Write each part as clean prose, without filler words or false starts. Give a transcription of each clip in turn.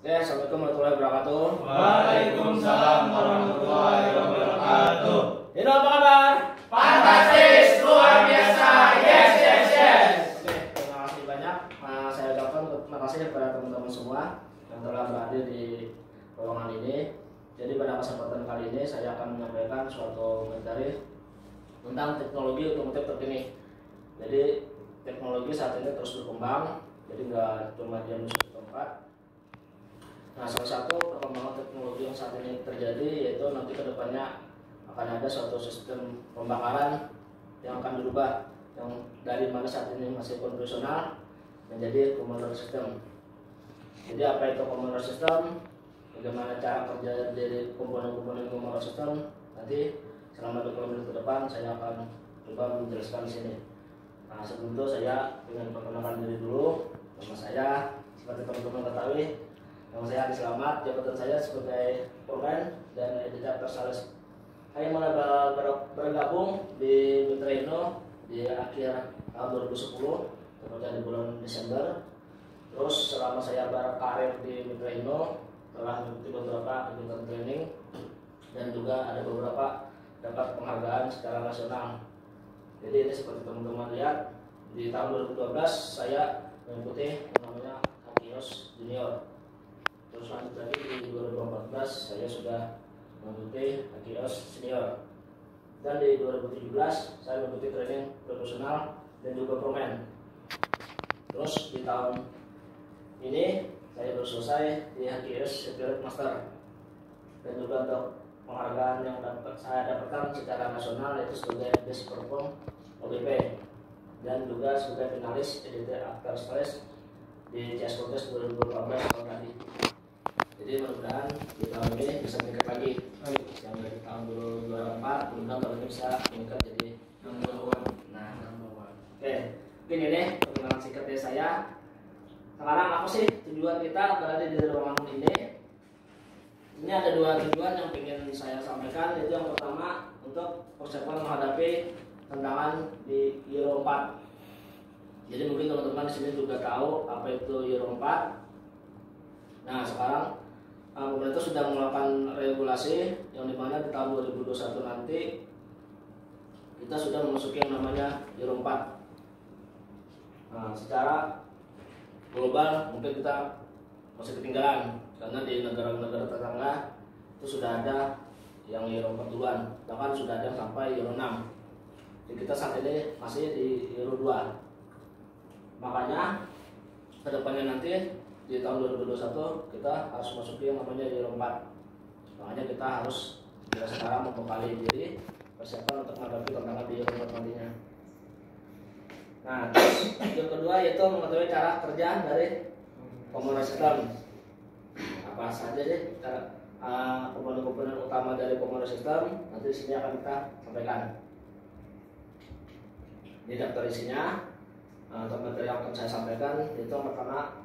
Oke, assalamualaikum warahmatullahi wabarakatuh. Waalaikumsalam warahmatullahi wabarakatuh. Hino, apa kabar? Fantastis, luar biasa, yes yes yes. Oke, terima kasih banyak. Saya ucapkan terima kasih kepada teman-teman semua yang telah berhadir di ruangan ini. Jadi pada kesempatan kali ini saya akan menyampaikan suatu materi tentang teknologi otomotif terkini. Jadi teknologi saat ini terus berkembang, jadi nggak cuma diam di suatu tempat. Nah, salah satu perkembangan teknologi yang saat ini terjadi yaitu nanti kedepannya akan ada suatu sistem pembakaran yang akan berubah, yang dari mana saat ini masih konvensional menjadi computer system. Jadi apa itu computer system? Bagaimana cara kerja dari komponen-komponen computer system? Nanti selama 20 menit ke depan saya akan coba menjelaskan di sini. Nah, sebelum itu saya ingin perkenalkan diri dulu. Nama saya seperti teman-teman ketahui, nama saya Adi Selamat, jabatan saya sebagai pemain dan editor sales. Saya mulai bergabung di Mitra Indo di akhir tahun 2010, tepatnya di bulan Desember. Terus selama saya berkarir di Mitra Indo, telah mengikuti beberapa kegiatan training dan juga ada beberapa dapat penghargaan secara nasional. Jadi ini seperti teman-teman lihat, di tahun 2012 saya mengikuti yang namanya Hakios Junior. Terus lanjut lagi di 2014 saya sudah mengikuti Hakios Senior. Dan di 2017 saya mengikuti training profesional dan juga promen. Terus di tahun ini saya baru selesai di Hakios Spirit Master. Dan juga untuk penghargaan yang saya dapatkan secara nasional yaitu sebagai Best Perform OBP dan juga sebagai finalis editor After Stress di CS Contest 2018 tahun tadi. Jadi mudah-mudahan di tahun ini bisa meningkat lagi. Yang dari tahun 2024 mudah-mudahan tahun ini bisa meningkat jadi number one. Nah, oke, mungkin ini perkenalan singkat dari saya. Sekarang apa sih tujuan kita berada di ruangan ini? Ini ada dua tujuan yang ingin saya sampaikan. Yaitu yang pertama untuk persiapan menghadapi tantangan di Euro 4. Jadi mungkin teman-teman di sini juga tahu apa itu Euro 4. Nah, sekarang pemerintah sudah melakukan regulasi yang dimana di tahun 2021 nanti kita sudah memasuki yang namanya Euro 4. Nah, secara global mungkin kita masih ketinggalan karena di negara-negara tetangga itu sudah ada yang Euro 4 duluan, bahkan sudah ada sampai Euro 6. Jadi kita saat ini masih di Euro 2. Makanya kedepannya nanti di tahun 2021 kita harus masuki yang namanya Euro 4. Makanya kita harus sekarang membekali diri persiapan untuk menghadapi tantangan di Euro 4 nantinya. Nah, terus yang kedua yaitu mengetahui cara kerja dari computer system. Apa saja sih cara komponen-komponen utama dari computer system? Nanti di sini akan kita sampaikan. Ini daftar isinya. Untuk materi yang akan saya sampaikan itu yang pertama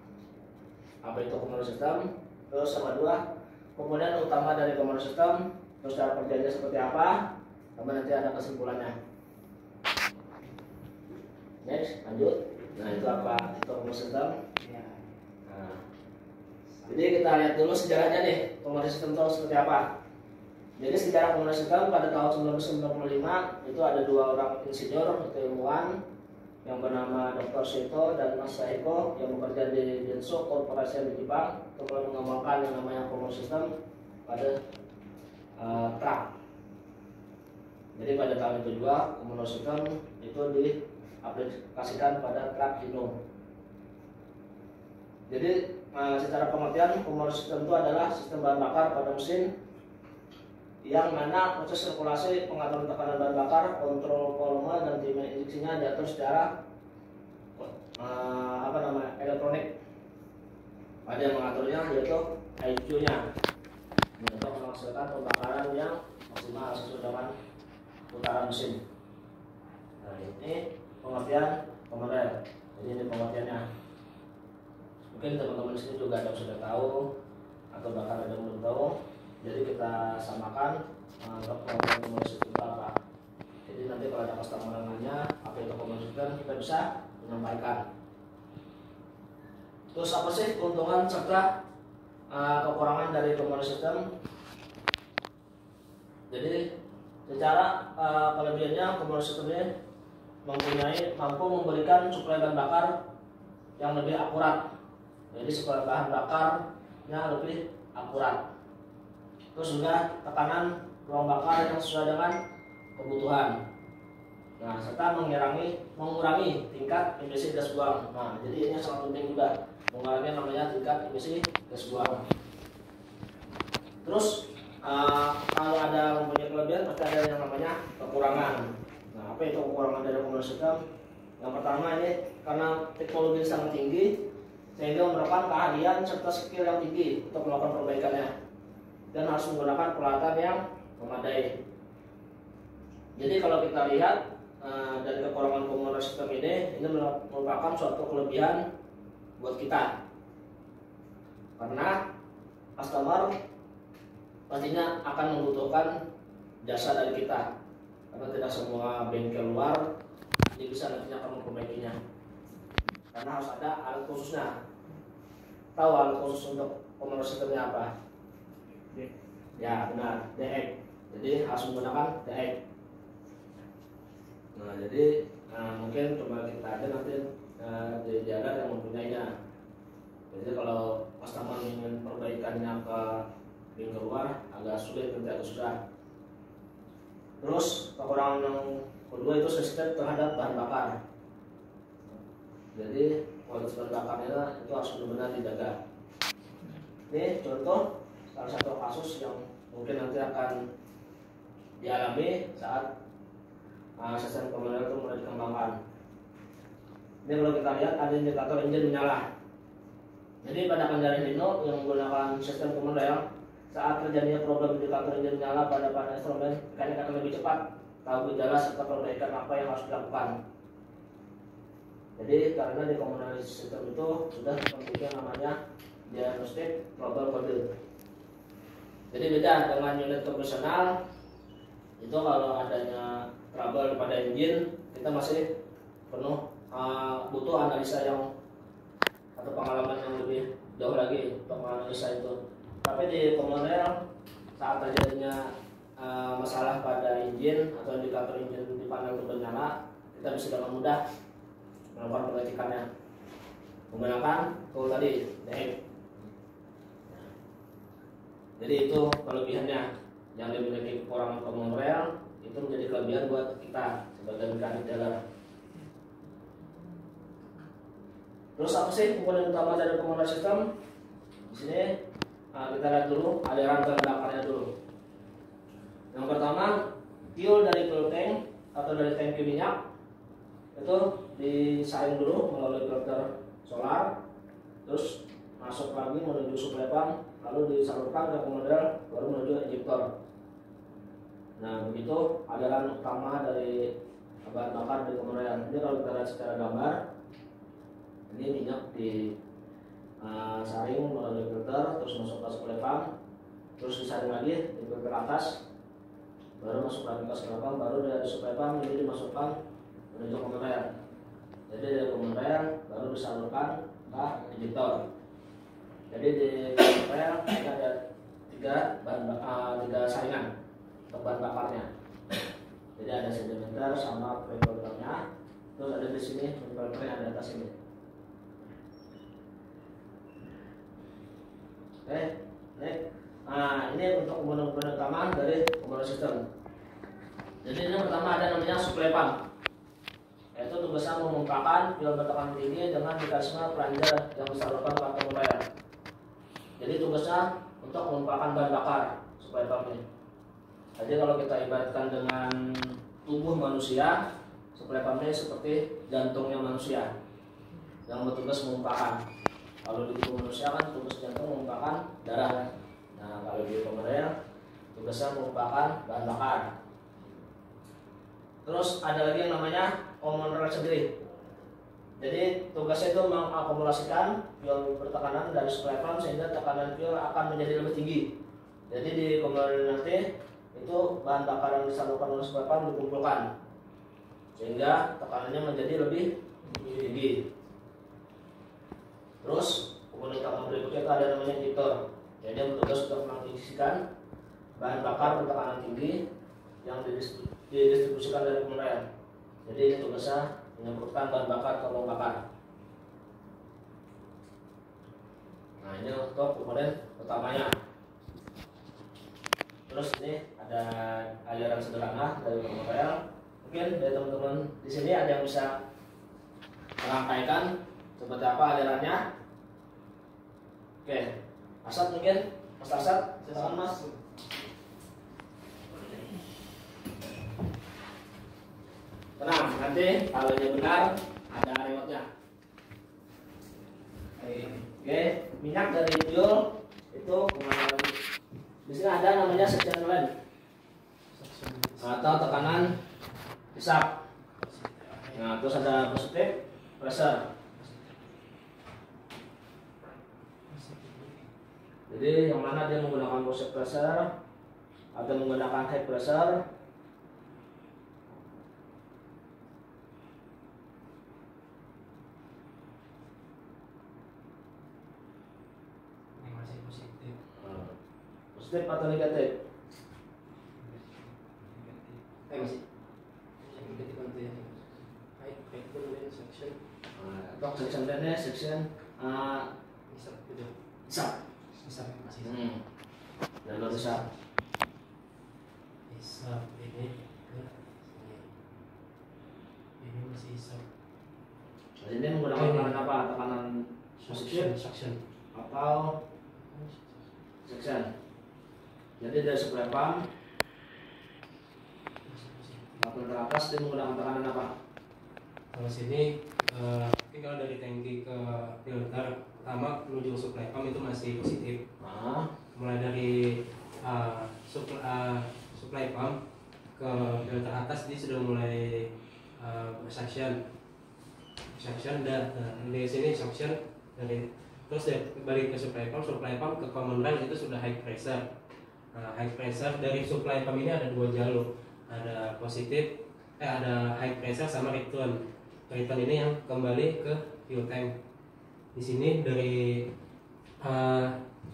apa itu computer system, terus yang kedua komponen utama dari computer system, terus cara kerjanya seperti apa, sama nanti ada kesimpulannya. Next, lanjut. Nah, itu apa itu computer system? Nah, jadi kita lihat dulu sejarahnya nih, computer system itu seperti apa. Jadi sejarah computer system pada tahun 1995 itu ada dua orang insinyur atau ilmuwan yang bernama Dr. Seto dan Masahiko yang bekerja di Denso Corporation di Jepang untuk mengembangkan yang namanya computer system pada truk. Jadi pada tahun itu juga computer system itu diaplikasikan pada truk Hino. Jadi secara pengertian computer system itu adalah sistem bahan bakar pada mesin yang mana proses sirkulasi, pengaturan tekanan bahan bakar, kontrol volume dan timing injeksinya diatur secara elektronik. Ada yang mengaturnya yaitu ECU-nya untuk menghasilkan pembakaran yang maksimal sesuai dengan putaran mesin. Nah, ini pengertian komponen. Jadi ini pengertiannya. Mungkin teman-teman di sini juga ada yang sudah tahu atau bahkan ada yang belum tahu. Jadi kita samakan untuk komponen sistem itu apa. Jadi nanti kalau ada customer nanya apa itu komponen sistem, kita bisa menyampaikan. Terus apa sih keuntungan serta kekurangan dari component system. Jadi secara kelebihannya component system ini mampu memberikan suplai bahan bakar yang lebih akurat. Jadi suplai bahan bakarnya lebih akurat. Terus juga tekanan ruang bakar yang sesuai dengan kebutuhan. Nah, serta mengurangi tingkat emisi gas buang. Nah, jadi ini sangat penting juga, mengurangi namanya tingkat emisi gas buang. Terus kalau ada mempunyai kelebihan pasti ada yang namanya kekurangan. Nah, apa itu kekurangan dari component system? Yang pertama ini karena teknologi sangat tinggi sehingga memerlukan keahlian serta skill yang tinggi untuk melakukan perbaikannya dan harus menggunakan peralatan yang memadai. Jadi kalau kita lihat dari kekurangan component system ini merupakan suatu kelebihan buat kita, karena customer pastinya akan membutuhkan jasa dari kita, karena tidak semua bengkel luar ini bisa nantinya akan memperbaikinya, karena harus ada alat khususnya. Tahu alat khusus untuk component systemnya apa? Ya benar, DX. Jadi harus menggunakan DX. Nah, jadi mungkin coba kita ada nanti di jalan yang mempunyainya. Jadi kalau customer ingin perbaikannya ke bengkel luar agak sulit, nanti agak susah. Terus kekurangan yang kedua itu sensitif terhadap bahan bakar. Jadi kualitas bahan bakarnya itu harus benar-benar dijaga. Ini contoh salah satu kasus yang mungkin nanti akan dialami saat sistem komputer itu mulai dikembangkan. Ini kalau kita lihat ada indikator engine menyala. Jadi pada kendaraan Hino yang menggunakan sistem komputer, saat terjadinya problem indikator engine menyala pada instrumen mekanik akan lebih cepat tahu gejala serta perbaikan apa yang harus dilakukan. Jadi karena di komputer sistem itu sudah memiliki yang namanya diagnostic trouble code. Jadi beda dengan unit konvensional, itu kalau adanya trouble pada engine kita masih penuh butuh analisa yang atau pengalaman yang lebih jauh lagi untuk menganalisa itu. Tapi di komponer saat terjadinya masalah pada engine atau indikator engine di panel itu bernyala, kita bisa dengan mudah melakukan pengecekannya menggunakan tool tadi DX. Jadi itu kelebihannya yang dimiliki kekurangan komponer itu menjadi kelebihan buat kita sebagai mekanik jalan. Terus apa sih komponen utama dari komponen sistem? Di sini kita lihat dulu aliran bahan bakarnya dulu. Yang pertama, fuel dari fuel tank atau dari tangki minyak itu disaring dulu melalui filter solar, terus masuk lagi menuju suplai pump, lalu disalurkan ke komponen baru menuju injektor. Nah, begitu aliran utama dari bahan bakar di komponen. Ini kalau kita lihat secara gambar, ini minyak di saring melalui filter, terus masuk ke suplai pump, terus disaring lagi di filter atas, baru masuk lagi ke suplai pump, baru dari suplai pump ini dimasukkan menuju komponen. Jadi dari komponen baru disalurkan ke injektor. Jadi di komponen kita ada tiga saringan untuk bahan bakarnya. Jadi ada sedimenter sama filternya, terus ada di sini filter yang ada di atas ini. Oke, next. Nah, ini untuk komponen utama dari komponen sistem. Jadi ini pertama ada namanya suplai pump, yaitu tugasnya memumpahkan fuel bertekanan tinggi dengan mekanisme plunger yang disalurkan ke komponen. Jadi tugasnya untuk memumpahkan bahan bakar suplai pump ini. Jadi kalau kita ibaratkan dengan tubuh manusia, suplai pump ini seperti jantungnya manusia yang bertugas memumpahkan. Kalau di tubuh manusia kan tugas jantung memumpahkan darah. Nah, kalau di komponen tugasnya memumpahkan bahan bakar. Terus ada lagi yang namanya componer sendiri. Jadi tugasnya itu mengakumulasikan fuel bertekanan dari suplai pump sehingga tekanan fuel akan menjadi lebih tinggi. Jadi di komponen nanti itu bahan bakar yang disalurkan oleh suplai pump dikumpulkan sehingga tekanannya menjadi lebih tinggi. Terus komponen utama berikutnya ada namanya injektor. Jadi dia bertugas untuk mengisikan bahan bakar bertekanan tinggi yang didistribusikan dari Kementerian. Jadi ini tugasnya menyemprotkan bahan bakar ke ruang bakar. Nah ini untuk komponen utamanya. Terus ini ada aliran sederhana dari Kementerian. Mungkin dari teman-teman di sini ada yang bisa merangkaikan seperti apa alirannya. Oke, Asad mungkin, Mas Asad, silakan Mas. Tenang, nanti kalau ini benar ada remote-nya. Oke, minyak dari fuel itu pengalaman. Di sini ada namanya section length atau tekanan hisap. Nah, terus ada positive pressure. Jadi yang mana dia menggunakan positive pressure atau menggunakan high pressure. Ini masih positif. Positif atau negatif? Masih negatif nanti ya. High kemudian section. Untuk section length-nya section Hisap gitu. hisap. Hisap masih. Jalur hisap. Hisap ini ke sini. Ini masih hisap. Jadi ini menggunakan tekanan apa? Tekanan positif Suction. atau section. Jadi dari supply pump atau teratas dia menggunakan tekanan apa? Kalau sini mungkin kalau dari tangki ke filter pertama menuju supply pump itu masih positif. Mulai dari supply pump ke filter atas dia sudah mulai suction dan di sini suction dari terus ya balik ke supply pump ke common rail itu sudah high pressure. High pressure dari supply pump ini ada dua jalur, ada positif ada high pressure sama return ini yang kembali ke fuel tank. Di sini dari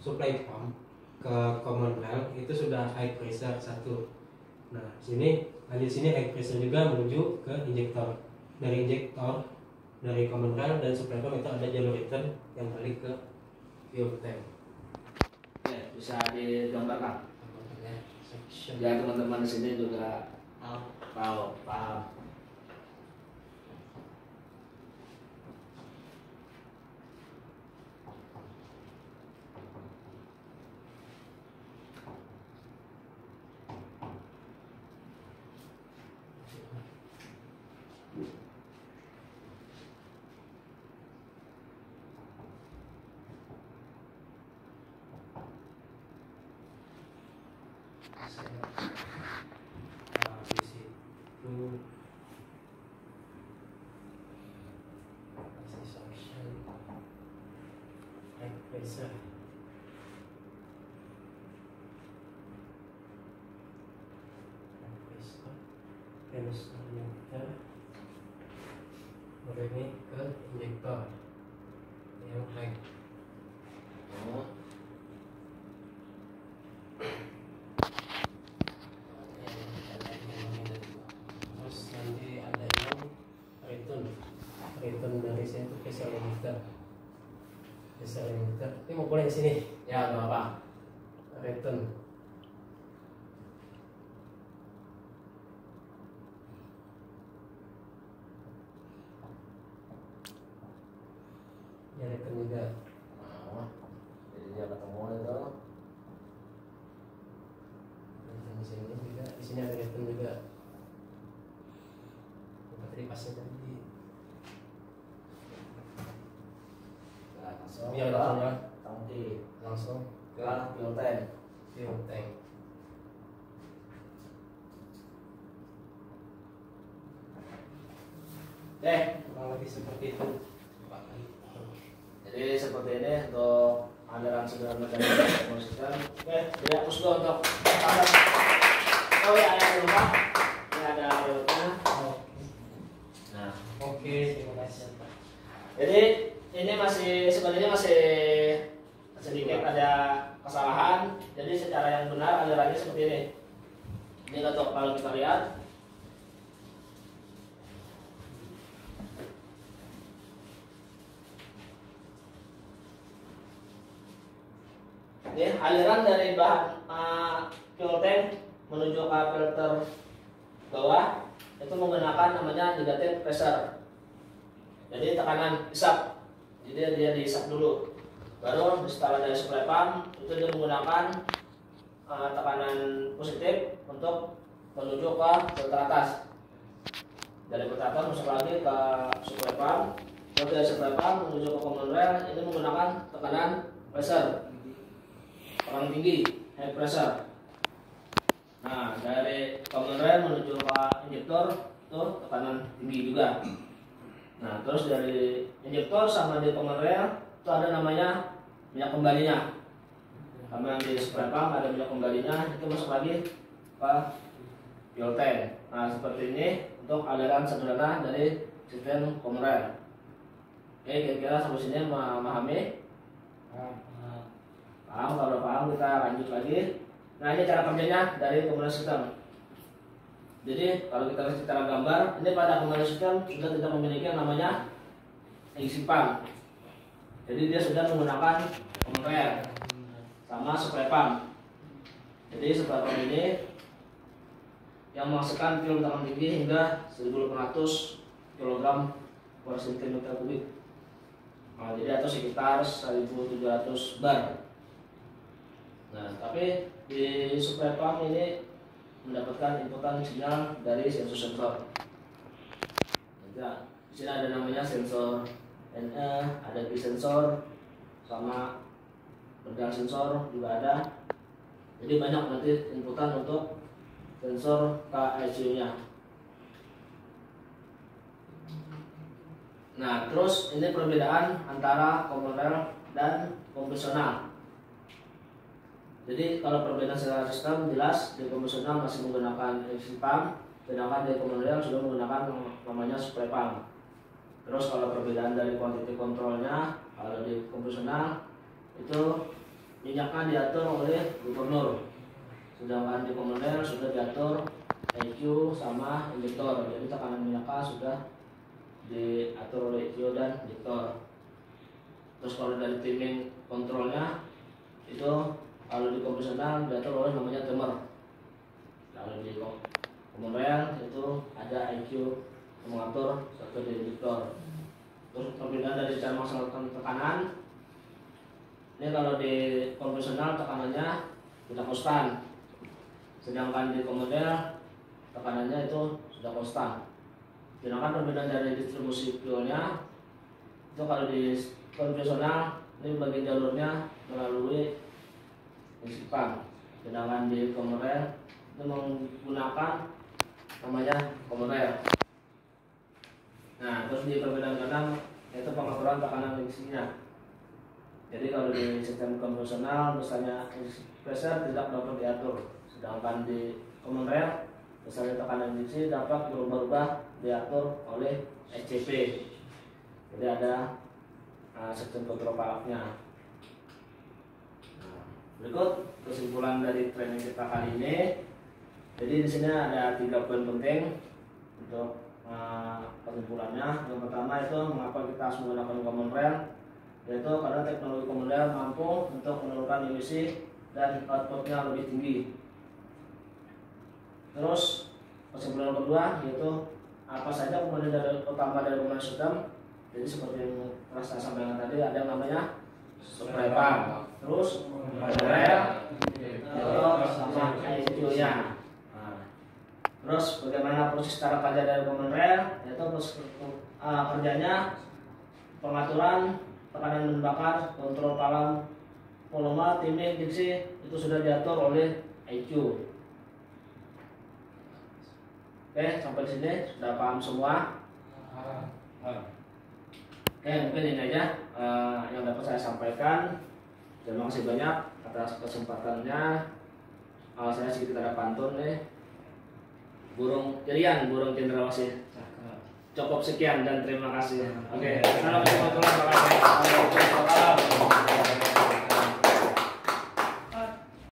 supply pump ke common rail itu sudah high pressure satu. Nah, sini high pressure juga menuju ke injektor. Dari injektor dari common rail dan supply pump itu ada jalur return yang balik ke fuel tank. Oke, bisa digambarkan. Section. Ya teman-teman di sini juga paham. Sisi itu masih suction high pressure. Terus ternyata baru ini ke injektor yang high. Terus nanti ada yang return dari sini itu pressure limiter. Ini mau boleh di sini Ya, nggak apa. return. Ya return juga. Jadi dia ketemu itu. Return di sini juga. Di sini ada return juga. Tadi pasnya tadi. Langsung Iya, ke langsung ya. tangki Langsung ke fuel tank. fuel tank. Kurang lebih seperti itu. Jadi seperti ini untuk aliran sederhana dari sistem. Oke, jadi hapus dulu untuk standar. Oh ya, ada yang lupa. Ini ada remote-nya. Nah, Oke, terima kasih. jadi ini masih sebenarnya masih sedikit ada kesalahan. Jadi secara yang benar alirannya seperti ini. Ini kalau kita lihat, ini aliran dari bahan fuel tank menuju ke filter bawah itu menggunakan namanya negative pressure. Jadi tekanan isap, jadi dia diisap dulu. Baru setelah dari supply pump itu dia menggunakan tekanan positif untuk menuju ke filter atas. Dari filter atas masuk lagi ke supply pump. Terus dari supply pump menuju ke common rail ini menggunakan tekanan pressure, tekanan tinggi, high pressure. Nah, dari common rail menuju ke injektor itu tekanan tinggi juga. Nah, terus dari injektor sama di common rail itu ada namanya minyak kembalinya. Sama yang di supply pump ada minyak kembalinya, itu masuk lagi ke fuel tank. Nah, seperti ini untuk aliran sederhana dari sistem common rail. Oke, kira-kira sampai sini memahami? Paham? Kalau paham kita lanjut lagi. Nah, ini cara kerjanya dari common system. Jadi kalau kita lihat secara gambar, ini pada common system sudah tidak memiliki yang namanya AC pump. Jadi dia sudah menggunakan common rail sama supply pump. Jadi supply pump ini yang menghasilkan fuel tekanan tinggi hingga 1.800 kg per cm kubik. Nah, jadi atau sekitar 1.700 bar. Nah, tapi di supply pump ini mendapatkan inputan sinyal dari sensor-sensor. Nah, di sini ada namanya sensor NE, ada P sensor, sama pedal sensor juga ada. Jadi banyak nanti inputan untuk sensor KICU-nya. Nah, terus ini perbedaan antara common rail dan konvensional. Jadi kalau perbedaan secara sistem jelas, di konvensional masih menggunakan AC pump, sedangkan di common rail sudah menggunakan namanya supply pump. Terus kalau perbedaan dari quantity controlnya, kalau di konvensional itu minyaknya diatur oleh gubernur, sedangkan di common rail sudah diatur EQ sama injektor. Jadi tekanan minyaknya sudah diatur oleh EQ dan injektor. Terus kalau dari timing kontrolnya itu kalau di konvensional diatur oleh namanya timer. Kalau di common rail itu ada EQ mengatur satu di injektor. Terus perbedaan dari cara melaksanakan tekanan, ini kalau di konvensional tekanannya tidak konstan, sedangkan di common rail tekanannya itu sudah konstan. Sedangkan perbedaan dari distribusi fuelnya itu kalau di konvensional ini bagi jalurnya melalui AC pump, sedangkan di common rail itu menggunakan namanya common rail. Nah, terus di perbedaan keenam yaitu pengaturan tekanan listriknya. Jadi kalau di sistem konvensional misalnya pressure tidak dapat diatur, sedangkan di common rail misalnya tekanan listrik dapat berubah-ubah diatur oleh SCP. Jadi ada sistem kontrol valve-nya. Berikut kesimpulan dari training kita kali ini. Jadi di sini ada 3 poin penting untuk kesimpulannya. Yang pertama itu mengapa kita harus menggunakan common rail, yaitu karena teknologi common rail mampu untuk menurunkan emisi dan outputnya lebih tinggi. Terus kesimpulan kedua yaitu apa saja komponen utama dari common system. Jadi seperti yang telah saya sampaikan tadi, ada yang namanya supply pump, terus common rail, sama ICU-nya. Terus bagaimana proses cara kerja dari common rail, yaitu kerjanya pengaturan tekanan bahan bakar, kontrol volume, timing, diksi itu sudah diatur oleh IQ. Oke, sampai di sini sudah paham semua. Oke, mungkin ini aja yang dapat saya sampaikan. Terima kasih banyak atas kesempatannya. Saya sedikit ada pantun nih. Burung cerian, burung cendrawasih. Cukup sekian dan terima kasih. Oke, assalamualaikum warahmatullahi wabarakatuh.